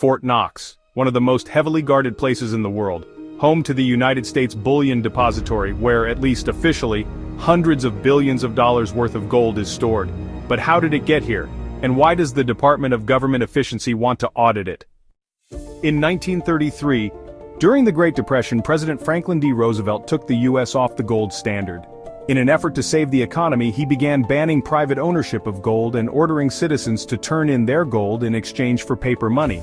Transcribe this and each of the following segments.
Fort Knox, one of the most heavily guarded places in the world, home to the United States Bullion Depository, where, at least officially, hundreds of billions of dollars worth of gold is stored. But how did it get here? And why does the Department of Government Efficiency want to audit it? In 1933, during the Great Depression, President Franklin D. Roosevelt took the U.S. off the gold standard. In an effort to save the economy, he began banning private ownership of gold and ordering citizens to turn in their gold in exchange for paper money.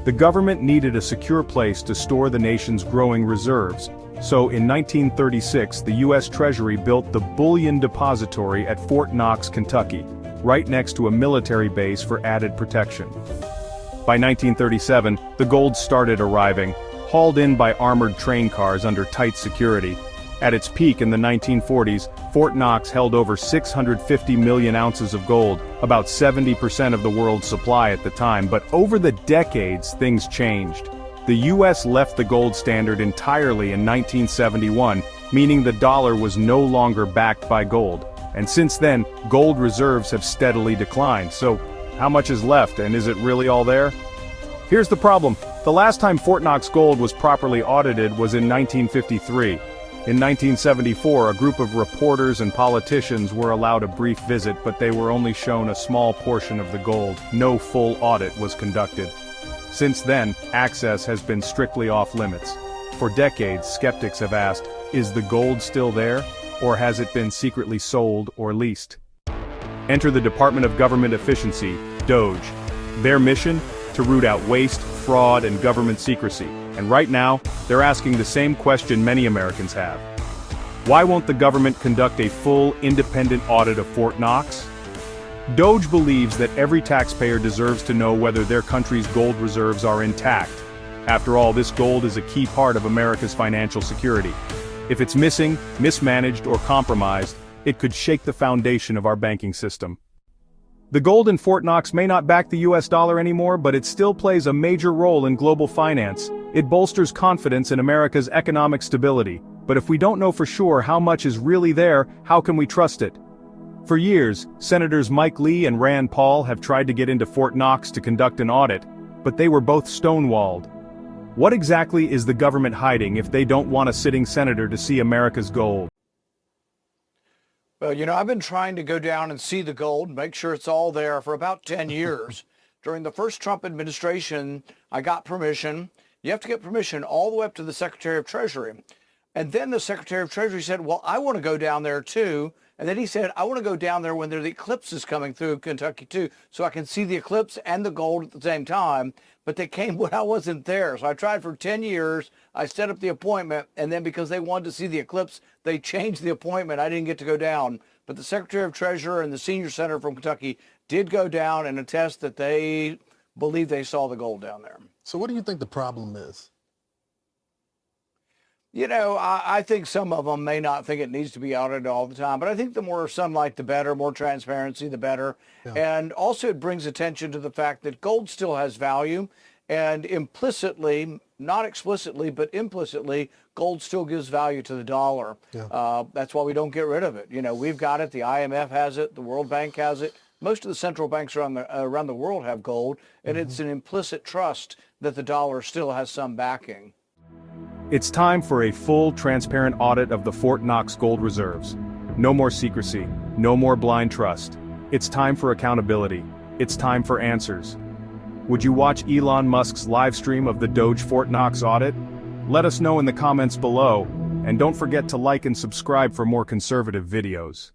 The government needed a secure place to store the nation's growing reserves, so in 1936 the U.S. Treasury built the Bullion Depository at Fort Knox, Kentucky, right next to a military base for added protection. By 1937, the gold started arriving, hauled in by armored train cars under tight security. At its peak in the 1940s, Fort Knox held over 650 million ounces of gold, about 70% of the world's supply at the time, but over the decades things changed. The U.S. left the gold standard entirely in 1971, meaning the dollar was no longer backed by gold. And since then, gold reserves have steadily declined. So, how much is left, and is it really all there? Here's the problem. The last time Fort Knox gold was properly audited was in 1953. In 1974, a group of reporters and politicians were allowed a brief visit, but they were only shown a small portion of the gold. No full audit was conducted. Since then, access has been strictly off limits. For decades, skeptics have asked, is the gold still there, or has it been secretly sold or leased? Enter the Department of Government Efficiency, DOGE. Their mission? To root out waste, fraud, and government secrecy. And right now, they're asking the same question many Americans have. Why won't the government conduct a full, independent audit of Fort Knox? DOGE believes that every taxpayer deserves to know whether their country's gold reserves are intact. After all, this gold is a key part of America's financial security. If it's missing, mismanaged, or compromised, it could shake the foundation of our banking system. The gold in Fort Knox may not back the US dollar anymore, but it still plays a major role in global finance. It bolsters confidence in America's economic stability. But if we don't know for sure how much is really there, how can we trust it? For years, Senators Mike Lee and Rand Paul have tried to get into Fort Knox to conduct an audit, but they were both stonewalled. What exactly is the government hiding if they don't want a sitting senator to see America's gold? Well, I've been trying to go down and see the gold, make sure it's all there for about 10 years. During the first Trump administration, I got permission. You have to get permission all the way up to the Secretary of Treasury. And then the Secretary of Treasury said, well, I want to go down there too. And then he said, I want to go down there when the eclipse is coming through Kentucky too, so I can see the eclipse and the gold at the same time. But they came when I wasn't there. So I tried for 10 years. I set up the appointment. And then because they wanted to see the eclipse, they changed the appointment. I didn't get to go down. But the Secretary of Treasury and the senior senator from Kentucky did go down and attest that they believe they saw the gold down there. So what do you think the problem is? I think some of them may not think it needs to be audited all the time, but I think the more sunlight, the better, more transparency, the better. Yeah. And also it brings attention to the fact that gold still has value, and implicitly, not explicitly, but implicitly, gold still gives value to the dollar. Yeah. That's why we don't get rid of it. We've got it, the IMF has it, the World Bank has it. Most of the central banks around the world have gold, and it's an implicit trust that the dollar still has some backing. It's time for a full, transparent audit of the Fort Knox gold reserves. No more secrecy, no more blind trust. It's time for accountability. It's time for answers. Would you watch Elon Musk's live stream of the DOGE Fort Knox audit? Let us know in the comments below, and don't forget to like and subscribe for more conservative videos.